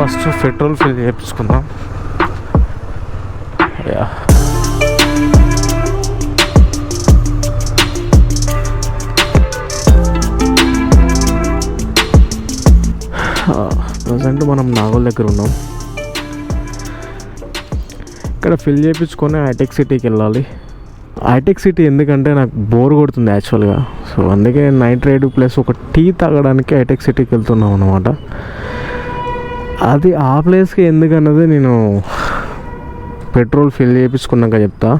First petrol fill చేయించుకుందాం. Yeah present మనం నాగోల్ దగ్గర ఉన్నాం. ఇక్కడ ఫిల్ చేయించుకొని హైటెక్ సిటీకి వెళ్ళాలి. హైటెక్ సిటీ ఎందుకంటే నాకు బోర్ కొడుతుంది యాక్చువల్గా. సో అందుకే నైట్ రైడ్ ప్లస్ ఒక టీ తాగడానికి హైటెక్ సిటీకి వెళ్తున్నాం అన్నమాట. అది ఆ ప్లేస్కి ఎందుకన్నది నేను పెట్రోల్ ఫిల్ చేయించుకున్నాక చెప్తా.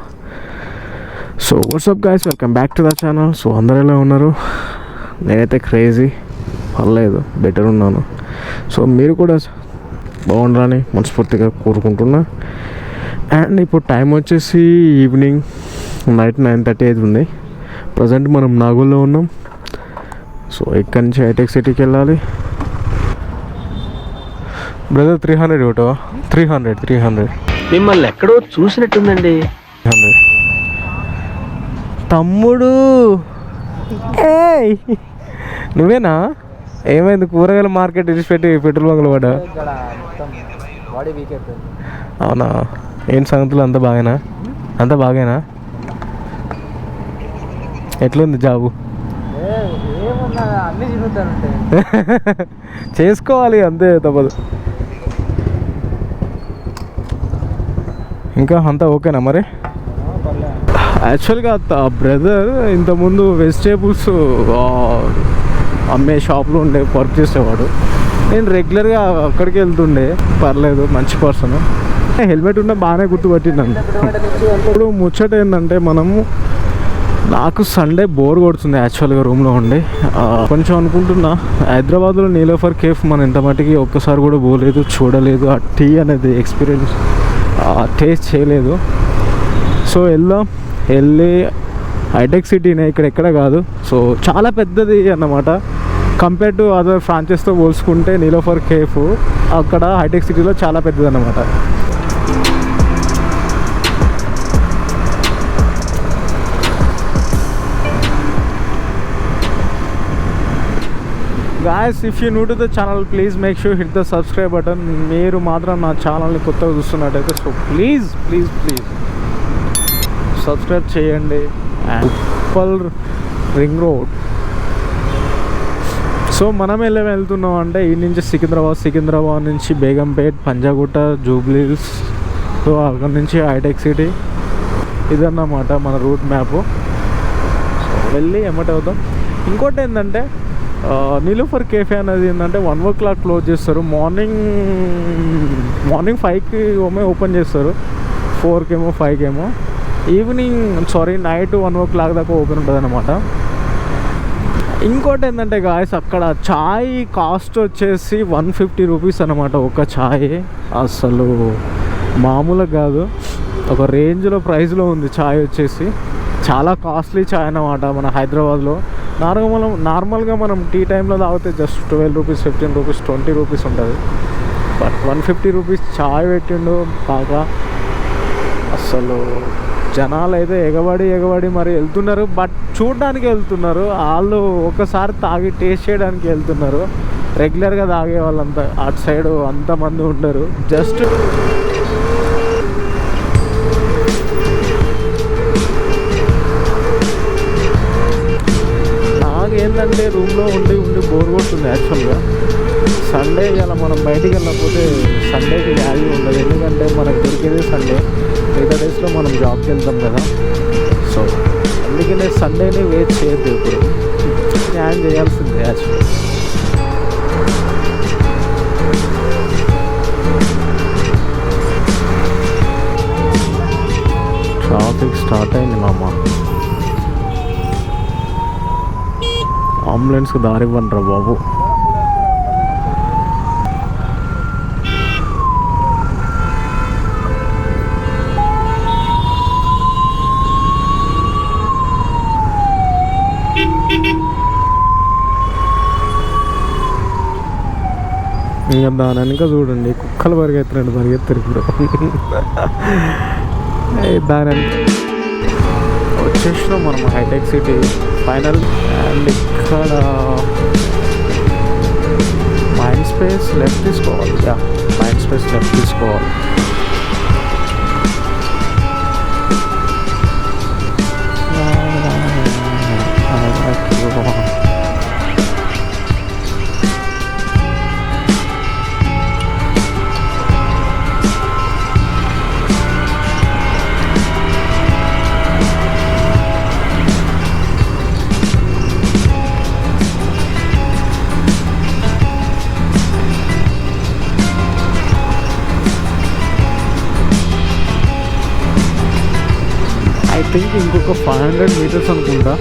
So WhatsApp guys, welcome back to the channel. So అందరూ ఎలా ఉన్నారు? నేనైతే క్రేజీ, పర్లేదు, బెటర్ ఉన్నాను. సో మీరు కూడా బాగుండాలని మనస్ఫూర్తిగా కోరుకుంటున్నా. అండ్ ఇప్పుడు టైం వచ్చేసి ఈవినింగ్ నైట్ 9:30 ఉంది. ప్రజెంట్ మనం నాగోల్లో ఉన్నాం. సో ఇక్కడి నుంచి హైటెక్ సిటీకి వెళ్ళాలి. బ్రదర్ 300 ఒకటో 300 మిమ్మల్ని ఎక్కడో చూసినట్టుందండి. 300 తమ్ముడు. నువ్వేనా? ఏమైంది? కూరగాయల మార్కెట్ ఇడిచిపెట్టి పెట్రోల్ బంకులు పడ్డా? అవునా? ఏంటి సంగతులు? అంత బాగేనా? ఎట్లుంది జాబు? చేసుకోవాలి, అంతే, తప్పదు. ఇంకా అంతా ఓకేనా మరి? యాక్చువల్గా బ్రదర్ ఇంతకుముందు వెజిటేబుల్స్ అమ్మే షాప్లో ఉండే వర్క్ చేసేవాడు. నేను రెగ్యులర్గా అక్కడికి వెళ్తుండే. పర్లేదు, మంచి పర్సన్. హెల్మెట్ ఉన్న బాగానే గుర్తుపట్టిందండి. ఇప్పుడు ముచ్చట ఏంటంటే, నాకు సండే బోర్ కొడుతుంది యాక్చువల్గా రూమ్లో ఉండి. కొంచెం అనుకుంటున్నా, హైదరాబాద్లో నీలోఫర్ కేఫ్ మనం ఇంత మట్టికి ఒక్కసారి కూడా పోలేదు, చూడలేదు. ఆ టీ అనేది ఎక్స్పీరియన్స్ టేస్ట్ చేయలేదు. సో వెళ్ళి హైటెక్ సిటీనే, ఇక్కడ ఎక్కడ కాదు. సో చాలా పెద్దది అన్నమాట. కంపేర్ టు అదర్ ఫ్రాంచైస్తో పోల్చుకుంటే నీలోఫర్ కేఫ్ అక్కడ హైటెక్ సిటీలో చాలా పెద్దది అన్నమాట. Guys, if you're new to the channel, please make sure hit the subscribe button. మీరు మాత్రం నా ఛానల్ని కొత్తగా చూస్తున్నట్టయితే సో ప్లీజ్ సబ్స్క్రైబ్ చేయండి. And Uppal ring road. So మనం వెళ్తున్నాం అంటే ఈ నుంచి సికింద్రాబాద్ నుంచి బేగంపేట్, పంజాగుట్ట, జూబ్లీహిల్స్. సో అక్కడ నుంచి హైటెక్ సిటీ. ఇదన్నమాట మన రూట్ మ్యాప్. సో వెళ్ళి అవుతాం. ఇంకోటి ఏంటంటే, నీలోఫర్ కేఫే అనేది ఏంటంటే 1 o'clock క్లోజ్ చేస్తారు. మార్నింగ్ 5కి ఓపెన్ చేస్తారు. 4కేమో 5కేమో. నైట్ 1 o'clock దాకా ఓపెన్ ఉంటుంది అన్నమాట. ఇంకోటి ఏంటంటే గాయస్, అక్కడ ఛాయ్ కాస్ట్ వచ్చేసి 150 రూపీస్ అనమాట. ఒక ఛాయ్ అసలు మామూలుగా కాదు, ఒక రేంజ్లో ప్రైస్లో ఉంది ఛాయ్ వచ్చేసి. చాలా కాస్ట్లీ ఛాయ్ అన్నమాట. మన హైదరాబాద్లో నార్మల్గా మనం టీ టైంలో తాగితే జస్ట్ 12 రూపీస్, 15 రూపీస్, 20 రూపీస్ ఉంటుంది. బట్ 150 రూపీస్ ఛాయ్ పెట్టిండు బాగా. అసలు జనాలు అయితే ఎగబడి మరి వెళ్తున్నారు. బట్ చూడడానికి వెళ్తున్నారు. వాళ్ళు ఒకసారి తాగి టేస్ట్ చేయడానికి వెళ్తున్నారు. రెగ్యులర్గా తాగే వాళ్ళంతా అటు సైడ్ అంతమంది ఉండరు. జస్ట్ ఏంటంటే రూమ్లో ఉండి బోర్ కొడుతుంది యాక్చువల్గా. సండే ఇలా మనం బయటికి వెళ్ళకపోతే సండేకి వాల్యూ ఉండదు. ఎందుకంటే మనకు దొరికేది సండే. మిగతా డేస్లో మనం జాబ్కి వెళ్తాం కదా. సో అందుకనే సండేని వెయిట్ చేయొద్దు. ఇప్పుడు ప్లాన్ చేయాల్సిందే యాక్చువల్గా. ట్రాఫిక్ స్టార్ట్ అయింది మా అమ్మ. అంబులెన్స్కి దారి ఇవ్వండిరా బాబు. ఇంకా దాని వెనక చూడండి, కుక్కలు పరిగెత్తారు ఇప్పుడు. దాని వచ్చేసినాం మనం హైటెక్ సిటీ ఫైనల్. అండ్ ఇక్కడ మైండ్ స్పేస్ లెఫ్ట్ తీసుకోవాలి. థింక్ ఇంకొక 500 మీటర్స్ అనుకుంటా.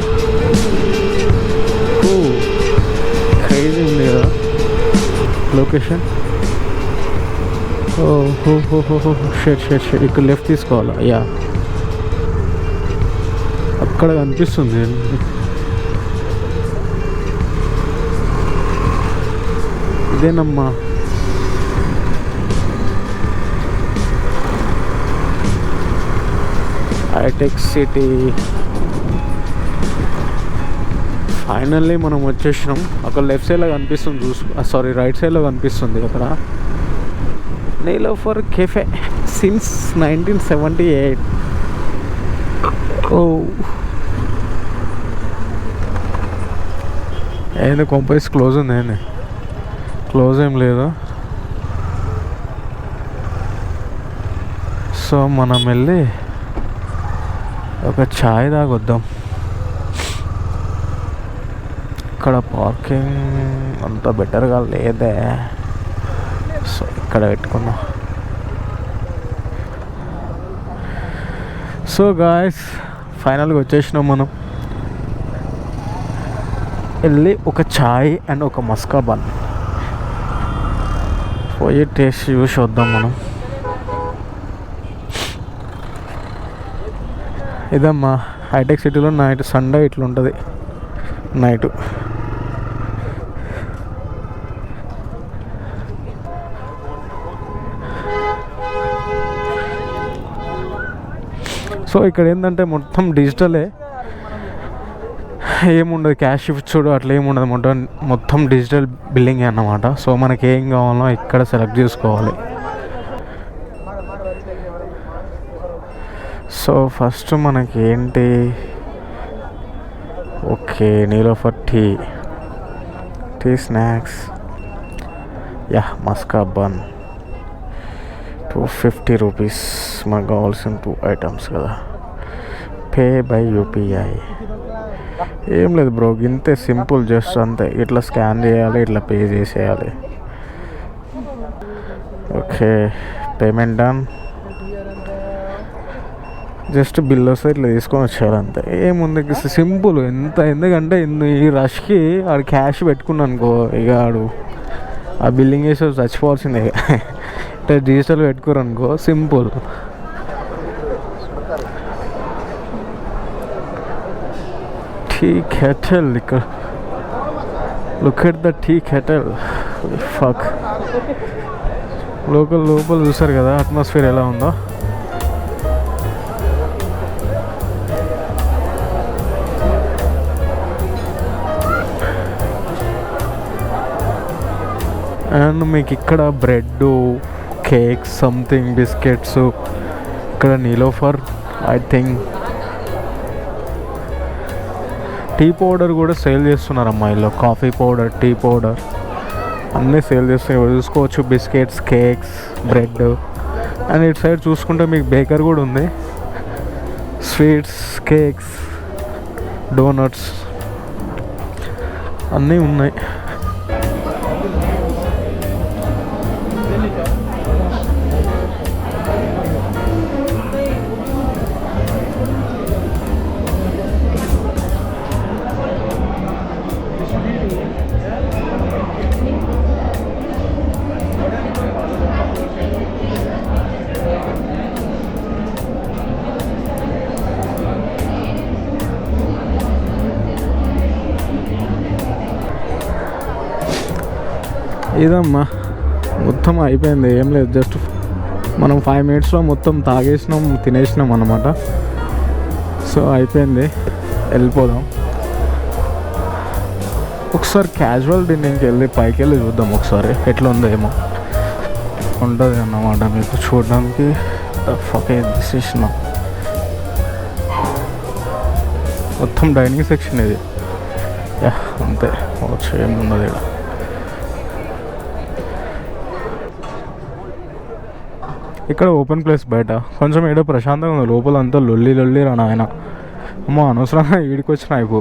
క్రేజీ ఉంది కదా లొకేషన్. షెట్ ఇక్కడ లెఫ్ట్ తీసుకోవాలా? యా, అక్కడ కనిపిస్తుంది. ఇదేనమ్మా. Hitech city. ఫైనల్లీ మనం వచ్చేసినాం. అక్కడ లెఫ్ట్ సైడ్లో కనిపిస్తుంది, సారీ రైట్ సైడ్లో కనిపిస్తుంది అక్కడ నీలోఫర్ కెఫే సిన్స్ 1978. ఏంది కొంపైస్ క్లోజ్ ఉంది? ఏంది క్లోజ్ ఏం లేదు. సో మనం వెళ్ళి ఒక ఛాయ్ తాగొద్దాం. ఇక్కడ పార్కింగ్ అంత బెటర్గా లేదే, సో ఇక్కడ పెట్టుకున్నాం. సో గాయస్ ఫైనల్గా వచ్చేసినాం. మనం వెళ్ళి ఒక ఛాయ్ అండ్ ఒక మస్కా బన్ పోయి టేస్ట్ చూసి వద్దాం మనం. ఇదమ్మా హైటెక్ సిటీలో నైట్ సండే ఇట్లుంటుంది నైటు. సో ఇక్కడ ఏంటంటే మొత్తం డిజిటలే, ఏముండదు క్యాష్ చూడు అట్లా ఏముండదు, మొత్తం డిజిటల్ బిల్లింగ్ అన్నమాట. సో మనకి ఏం కావాలో ఇక్కడ సెలెక్ట్ చేసుకోవాలి. సో ఫస్ట్ మనకి ఏంటి, okay Niloufer tea snacks, yeah maska bun 250 rupees. మనకు కావాల్సిన 2 ఐటమ్స్ కదా. Pay by UPI. ఏం లేదు బ్రో, ఇంతే సింపుల్, జస్ట్ అంతే. ఇట్లా స్కాన్ చేయాలి, ఇట్లా పే చేసేయాలి. Okay payment done. Just bill వస్తే ఇట్లా తీసుకొని వచ్చేయాలి అంతే. ఏముంది సింపుల్. ఎందుకంటే ఈ రష్కి ఆడు క్యాష్ పెట్టుకున్నాను అనుకో, ఇక ఆడు ఆ బిల్లింగ్ వేసి చచ్చిపోవాల్సిందే. అంటే డిజిటల్ పెట్టుకోరు అనుకో, సింపుల్. టీ కెటల్ ఇక్కడ, look at the tea kettle. Fuck. లోపల చూసారు కదా అట్మాస్ఫియర్ ఎలా ఉందో. అండ్ మీకు ఇక్కడ బ్రెడ్, కేక్స్, సంథింగ్ బిస్కెట్స్. ఇక్కడ Niloufer I think tea powder కూడా సేల్ చేస్తున్నారు అమ్మాయిలో. కాఫీ పౌడర్, టీ పౌడర్ అన్నీ సేల్ చేస్తున్నారు. చూసుకోవచ్చు బిస్కెట్స్, కేక్స్, బ్రెడ్. అండ్ ఇటు సైడ్ చూసుకుంటే మీకు బేకర్ కూడా ఉంది. స్వీట్స్, కేక్స్, డోనట్స్ అన్నీ ఉన్నాయి. ఇదమ్మా మొత్తం అయిపోయింది. ఏం లేదు, జస్ట్ మనం 5 మినిట్స్లో మొత్తం తాగేసినాం, తినేసినాం అన్నమాట. సో అయిపోయింది, వెళ్ళిపోదాం. ఒకసారి క్యాజువల్ డిన్నింగ్కి వెళ్ళి పైకి వెళ్ళి చూద్దాం ఒకసారి ఎట్లా ఉందో. ఏమో ఉంటుంది అన్నమాట మీకు చూడడానికి. ఫకే తీసేసినాం మొత్తం డైనింగ్ సెక్షన్ ఇది. యా అంతే, వచ్చి ఏమున్నది ఇక్కడ. ఇక్కడ ఓపెన్ ప్లేస్, బయట కొంచెం ఏదో ప్రశాంతంగా ఉంది. లోపల అంతా లొల్లి రా నాయన. అమ్మో అనవసరంగా ఈడికి వచ్చిన అయిపో.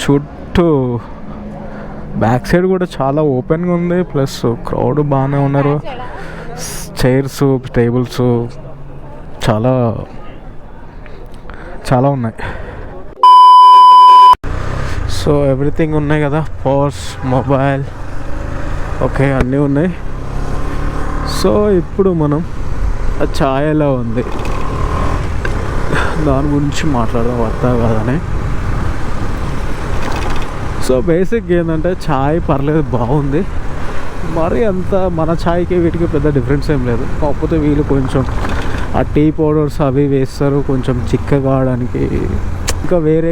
చుట్టూ బ్యాక్ సైడ్ కూడా చాలా ఓపెన్గా ఉంది, ప్లస్ క్రౌడ్ బాగానే ఉన్నారు. చైర్స్, టేబుల్స్ చాలా చాలా ఉన్నాయి. సో ఎవ్రీథింగ్ ఉన్నాయి కదా, పర్స్, మొబైల్, ఓకే అన్నీ ఉన్నాయి. సో ఇప్పుడు మనం ఆ ఛాయ్ ఎలా ఉంది దాని గురించి మాట్లాడదాం, వద్దా కాదని. సో బేసిక్ ఏంటంటే ఛాయ్ పర్లేదు, బాగుంది. మరి అంత మన ఛాయ్కి వీటికి పెద్ద డిఫరెన్స్ ఏం లేదు. కాకపోతే వీళ్ళు కొంచెం ఆ టీ పౌడర్స్ అవి వేస్తారు కొంచెం చిక్కగా కావడానికి, ఇంకా వేరే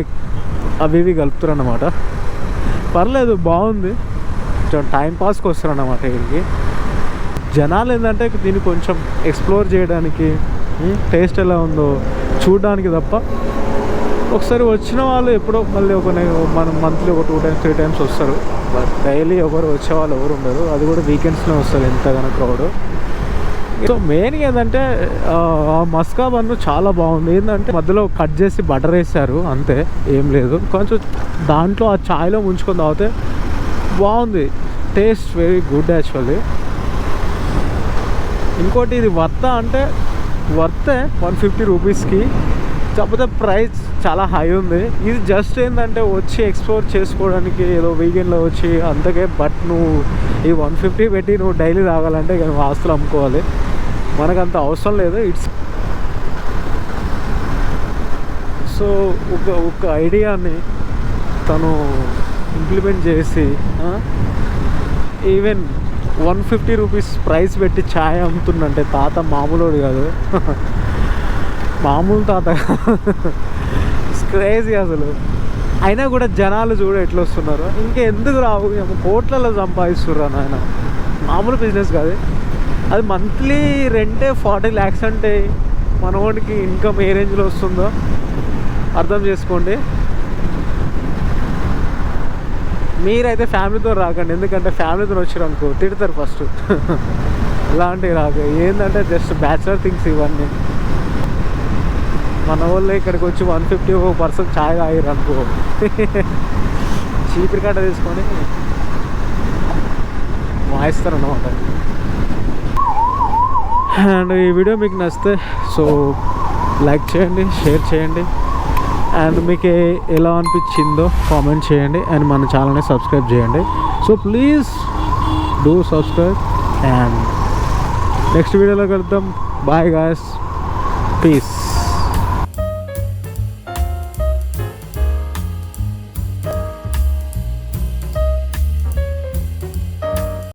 అవి ఇవి కలుపుతారు అన్నమాట. పర్లేదు, బాగుంది. కొంచెం టైంపాస్కి వస్తారు అన్నమాట వీళ్ళకి. జనాలు ఏంటంటే దీన్ని కొంచెం ఎక్స్ప్లోర్ చేయడానికి, టేస్ట్ ఎలా ఉందో చూడడానికి తప్ప ఒకసారి వచ్చిన వాళ్ళు ఎప్పుడో మళ్ళీ మనం మంత్లీ ఒక 2 times 3 times వస్తారు. బట్ డైలీ ఎవరు వచ్చే వాళ్ళు ఎవరు ఉండరు. అది కూడా వీకెండ్స్లో వస్తారు ఎంతగానో క్రౌడ్. సో మెయిన్గా ఏంటంటే ఆ మస్కా బన్ను చాలా బాగుంది. ఏంటంటే మధ్యలో కట్ చేసి బటర్ వేసారు, అంతే, ఏం లేదు. కొంచెం దాంట్లో ఆ ఛాయ్లో ముంచుకొని తాగితే బాగుంది. Taste very good actually. ఇంకోటి ఇది వర్తా అంటే వర్తే 150 రూపీస్కి, కాకపోతే ప్రైస్ చాలా హై ఉంది. ఇది జస్ట్ ఏంటంటే వచ్చి ఎక్స్ప్లోర్ చేసుకోవడానికి, ఏదో వీకెండ్లో వచ్చి అంతకే. బట్ నువ్వు ఈ 150 పెట్టి నువ్వు డైలీ తాగాలంటే ఇక నువ్వు ఆస్తులు అమ్ముకోవాలి. మనకంత అవసరం లేదు. ఇట్స్ సో ఒక ఐడియాని తను ఇంప్లిమెంట్ చేసి ఈవెన్ 150 రూపీస్ ప్రైస్ పెట్టి ఛాయ్ అమ్ముతుందంటే తాత మామూలుడు కాదు, మామూలు తాత. క్రేజీ అసలు. అయినా కూడా జనాలు చూడ ఎట్లా వస్తున్నారు. ఇంకా ఎందుకు రావు, కోట్లలో సంపాదిస్తుర్రు నాయన. మామూలు బిజినెస్ కాదు అది. మంత్లీ రెంటే 40 lakhs అంటే మనవాడికి ఇన్కమ్ ఏ రేంజ్లో వస్తుందో అర్థం చేసుకోండి. మీరైతే ఫ్యామిలీతో రాకండి, ఎందుకంటే ఫ్యామిలీతో వచ్చారు అనుకో తిడతారు ఫస్ట్. ఇలాంటివి రాక ఏంటంటే జస్ట్ బ్యాచులర్ థింగ్స్ ఇవన్నీ. మన వాళ్ళు ఇక్కడికి వచ్చి 150 ఒక పర్సన్ ఛాయ్ తాగారు అనుకో, చీపిరి కట్ట తీసుకొని వాయిస్తారు అన్నమాట. అండ్ ఈ వీడియో మీకు నచ్చితే సో లైక్ చేయండి, షేర్ చేయండి. అండ్ మీకు ఎలా అనిపించిందో కామెంట్ చేయండి. అండ్ మన ఛానల్ని సబ్స్క్రైబ్ చేయండి. So please do subscribe. And next వీడియోలో కలుద్దాం. Bye guys, piece.